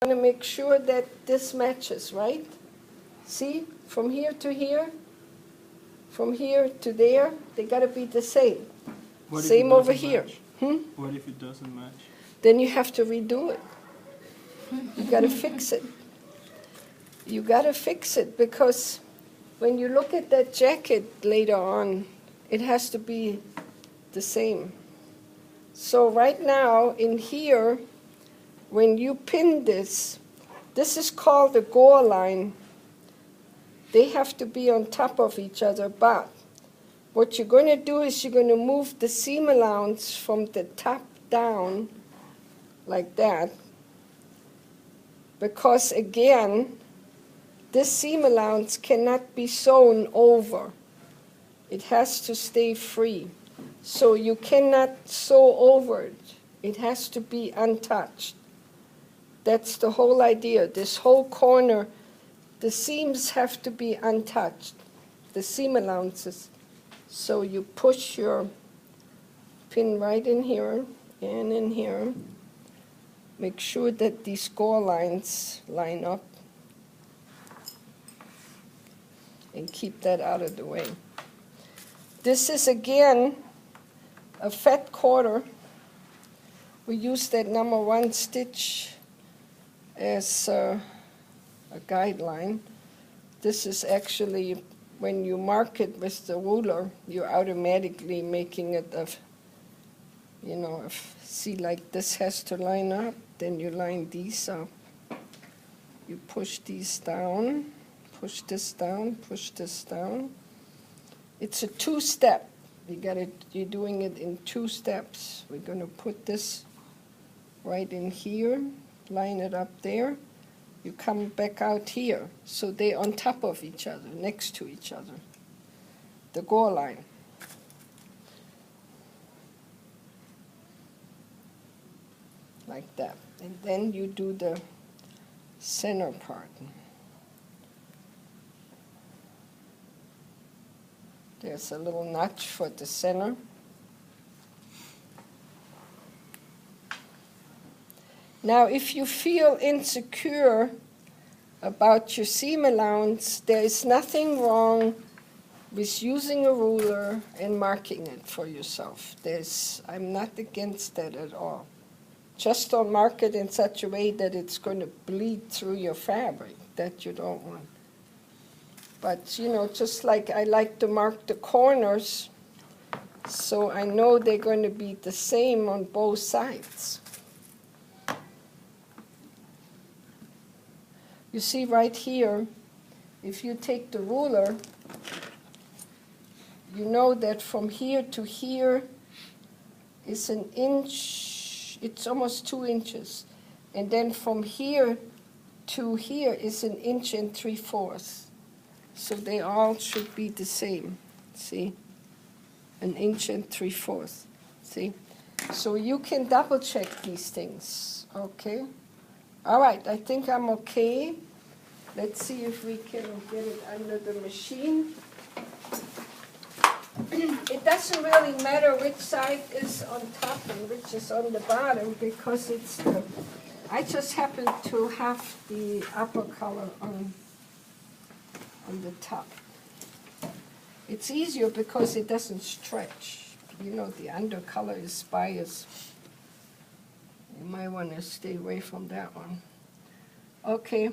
want to make sure that this matches, right? See, from here to here, from here to there, they got to be the same. Same over here. What if it doesn't match? Then you have to redo it. You got to fix it. You got to fix it, because when you look at that jacket later on, it has to be the same. So right now in here, when you pin this is called the gore line. They have to be on top of each other, but what you're going to do is you're going to move the seam allowance from the top down like that, because again, this seam allowance cannot be sewn over. It has to stay free. So you cannot sew over it. It has to be untouched. That's the whole idea. This whole corner, the seams have to be untouched, the seam allowances. So you push your pin right in here and in here. Make sure that these gore lines line up. And keep that out of the way. This is again a fat quarter. We use that number 1 stitch as a guideline. This is actually, when you mark it with the ruler, you're automatically making it see, like this has to line up, then you line these up. You push these down, push this down, push this down. It's a 2-step. You're doing it in 2 steps. We're going to put this right in here, line it up there. You come back out here, so they're on top of each other, next to each other. The gore line. Like that. And then you do the center part. There's a little notch for the center. Now, if you feel insecure about your seam allowance, there is nothing wrong with using a ruler and marking it for yourself. I'm not against that at all. Just don't mark it in such a way that it's going to bleed through your fabric. That you don't want. But, just like I like to mark the corners, so I know they're going to be the same on both sides. You see right here, if you take the ruler, you know that from here to here is 1 inch, it's almost 2 inches. And then from here to here is 1 3/4 inches. So they all should be the same, see? 1 3/4 inches, see? So you can double check these things, okay? All right, I think I'm okay. Let's see if we can get it under the machine. It doesn't really matter which side is on top and which is on the bottom, because I just happen to have the upper color on the top. It's easier because it doesn't stretch. The under color is biased. You might want to stay away from that one. Okay.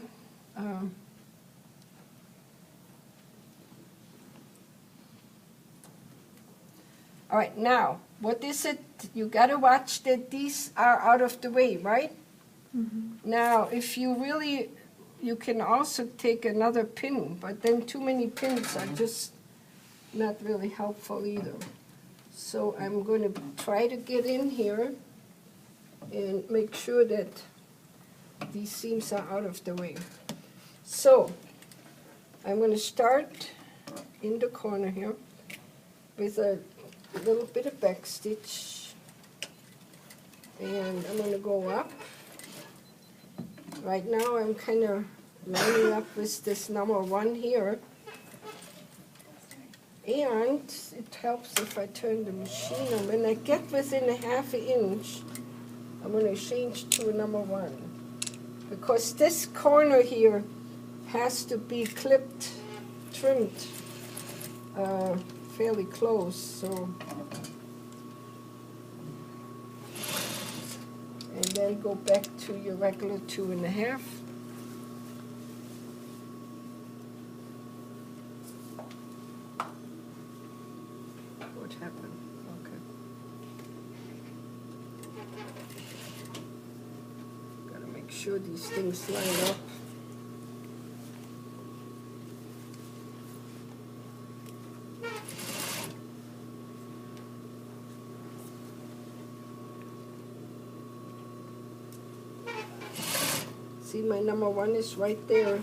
All right, now, what is it? You got to watch that these are out of the way, right? Mm-hmm. Now, if you really, you can also take another pin, but then too many pins are just not really helpful either. So I'm going to try to get in here and make sure that these seams are out of the way. So I'm going to start in the corner here with a little bit of back stitch, and I'm going to go up. Right now I'm kind of lining up with this number 1 here, and it helps if I turn the machine on. When I get within a 1/2 inch, I'm going to change to a number 1. because this corner here has to be clipped, trimmed fairly close, so. And then go back to your regular 2.5. What happened? Okay. Gotta make sure these things line up. See, my number 1 is right there.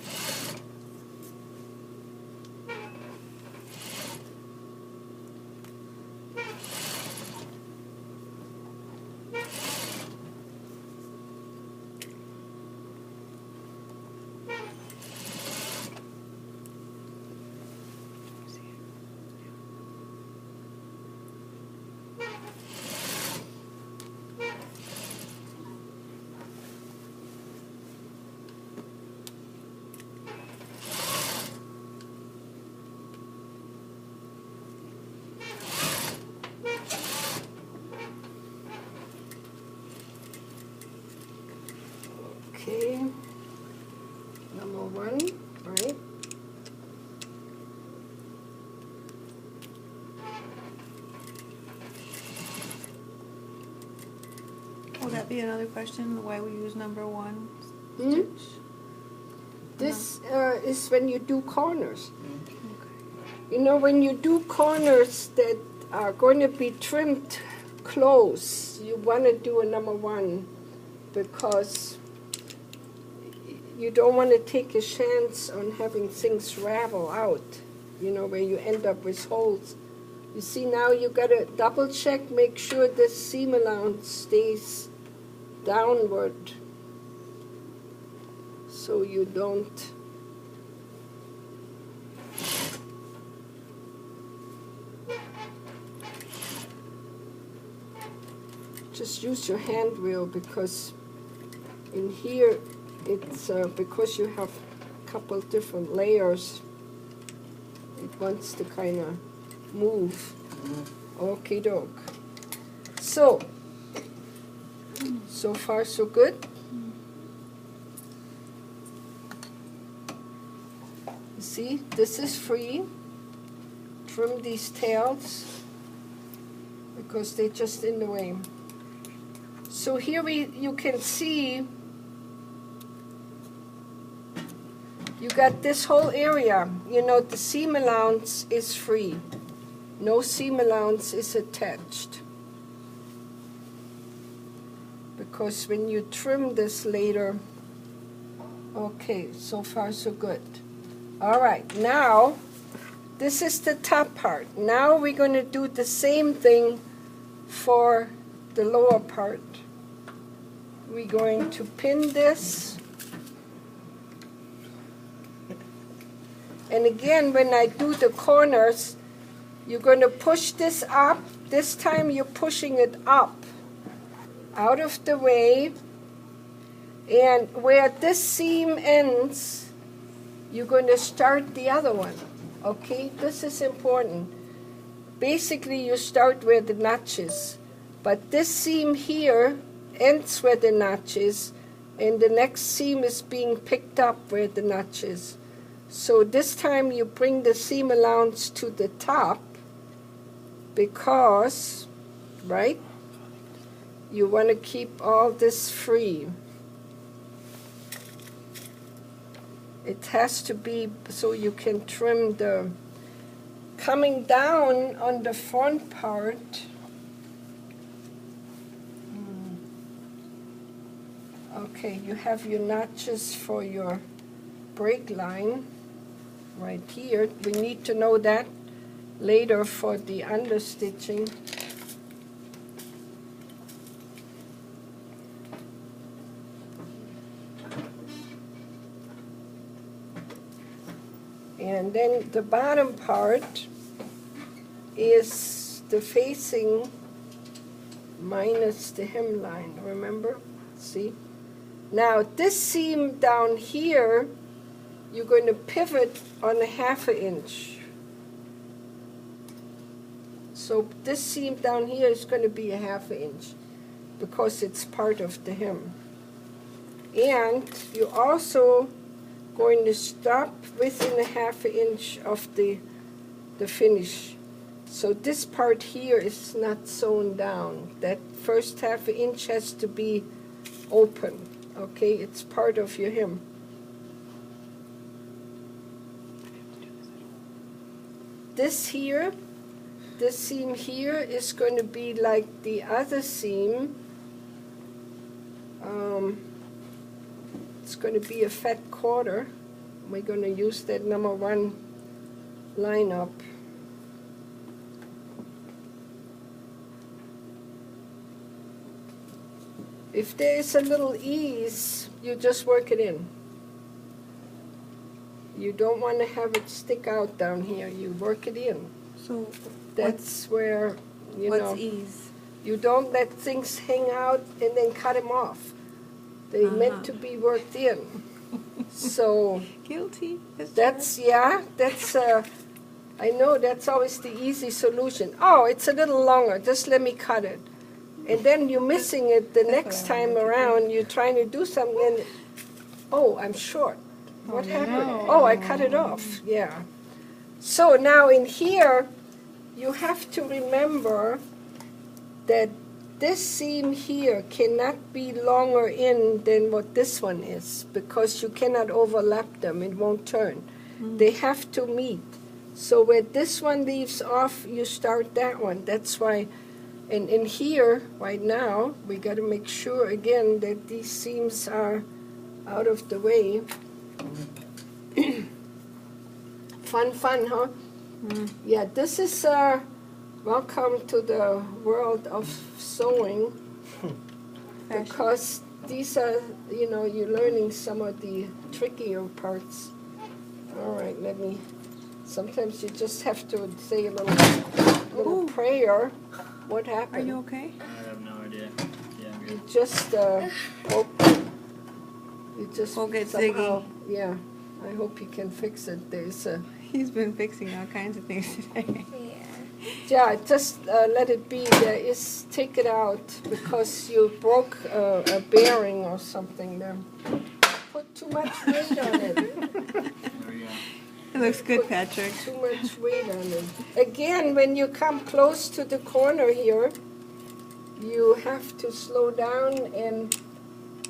Okay, number 1, right? Will that be another question, why we use number 1 Hmm? stitch? This is when you do corners. Okay. You know, when you do corners that are going to be trimmed close, you want to do a number 1 because you don't want to take a chance on having things ravel out, you know, where you end up with holes. You see, now you got to double check, make sure this seam allowance stays downward so you don't just use your hand wheel, because in here it's because you have a couple different layers, it wants to kind of move. Okay, doke. So far so good. You see, this is free. Trim these tails because they're just in the way. So here you can see you got this whole area. You know, the seam allowance is free. No seam allowance is attached. Because when you trim this later, okay, so far so good. All right, now this is the top part. Now we're going to do the same thing for the lower part. We're going to pin this. And again, when I do the corners, you're going to push this up. This time you're pushing it up, out of the way. And where this seam ends, you're going to start the other one. Okay, this is important. Basically, you start where the notch is. But this seam here ends where the notch is, and the next seam is being picked up where the notch is. So this time you bring the seam allowance to the top because, right, you want to keep all this free. It has to be so you can trim the, coming down on the front part. Okay, you have your notches for your break line right here. We need to know that later for the understitching. And then the bottom part is the facing minus the hemline, remember? See? Now this seam down here, you're going to pivot on a 1/2 inch. So this seam down here is going to be a 1/2 inch because it's part of the hem. And you're also going to stop within a 1/2 inch of the finish. So this part here is not sewn down. That first 1/2 inch has to be open. Okay, it's part of your hem. This here, this seam here is going to be like the other seam. It's going to be a fat quarter. We're going to use that number 1 line up. If there is a little ease, you just work it in. You don't want to have it stick out down here. You work it in. So That's where, you know, what's ease? you don't let things hang out and then cut them off. They meant to be worked in. So Guilty. that's, yeah, that's, I know that's always the easy solution. Oh, it's a little longer, just let me cut it. And then you're missing it the next time around, you're trying to do something and, oh, I'm short. What happened? Oh, I cut it off, yeah. So now in here, you have to remember that this seam here cannot be longer in than what this one is because you cannot overlap them, it won't turn. They have to meet. So where this one leaves off, you start that one. That's why, and in here, right now, we got to make sure again that these seams are out of the way. Fun, huh? Yeah, this is welcome to the world of sewing because these are, you know, you're learning some of the trickier parts. All right, let me, sometimes you just have to say a little prayer. What happened? Are you okay? I have no idea. Yeah, I'm You good. just, you just We'll get somehow, yeah, I hope you can fix it. There's a, He's been fixing all kinds of things today. yeah, just let it be. There is, take it out because you broke a bearing or something there. Put too much weight on it. There we go. It looks good, Patrick. Too much weight on it. Again, when you come close to the corner here, you have to slow down and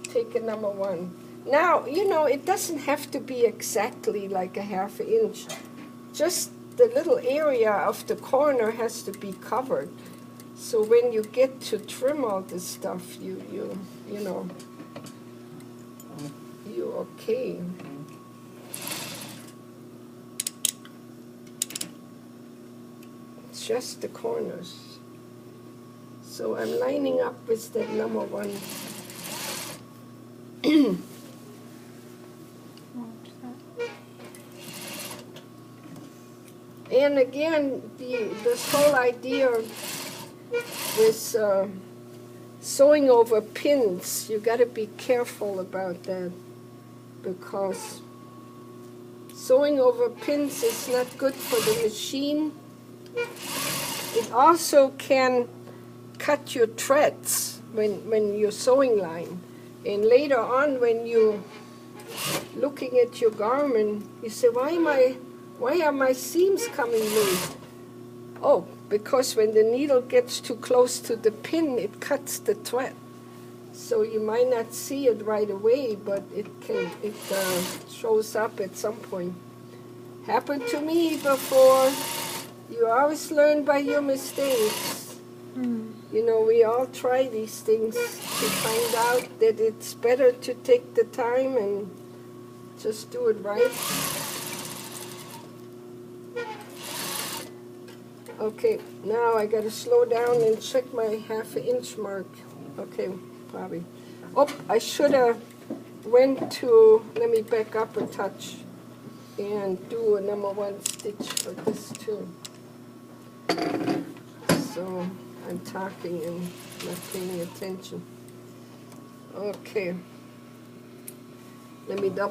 take a number 1. Now, you know, it doesn't have to be exactly like a 1/2 inch. Just the little area of the corner has to be covered. So when you get to trim all this stuff, you know, you're okay. It's just the corners. So I'm lining up with that number 1. And again, this whole idea with sewing over pins, you got to be careful about that because sewing over pins is not good for the machine. It also can cut your threads when you're sewing line. And later on, when you're looking at your garment, you say, why are my seams coming loose? Oh, because when the needle gets too close to the pin, it cuts the thread. So you might not see it right away, but it shows up at some point. Happened to me before. You always learn by your mistakes. You know, we all try these things to find out that it's better to take the time and just do it right. Okay, now I gotta slow down and check my 1/2 inch mark. Okay, probably. Oh, I should have went to, let me back up a touch and do a number 1 stitch for this too. So I'm talking and not paying attention. Okay, Let me double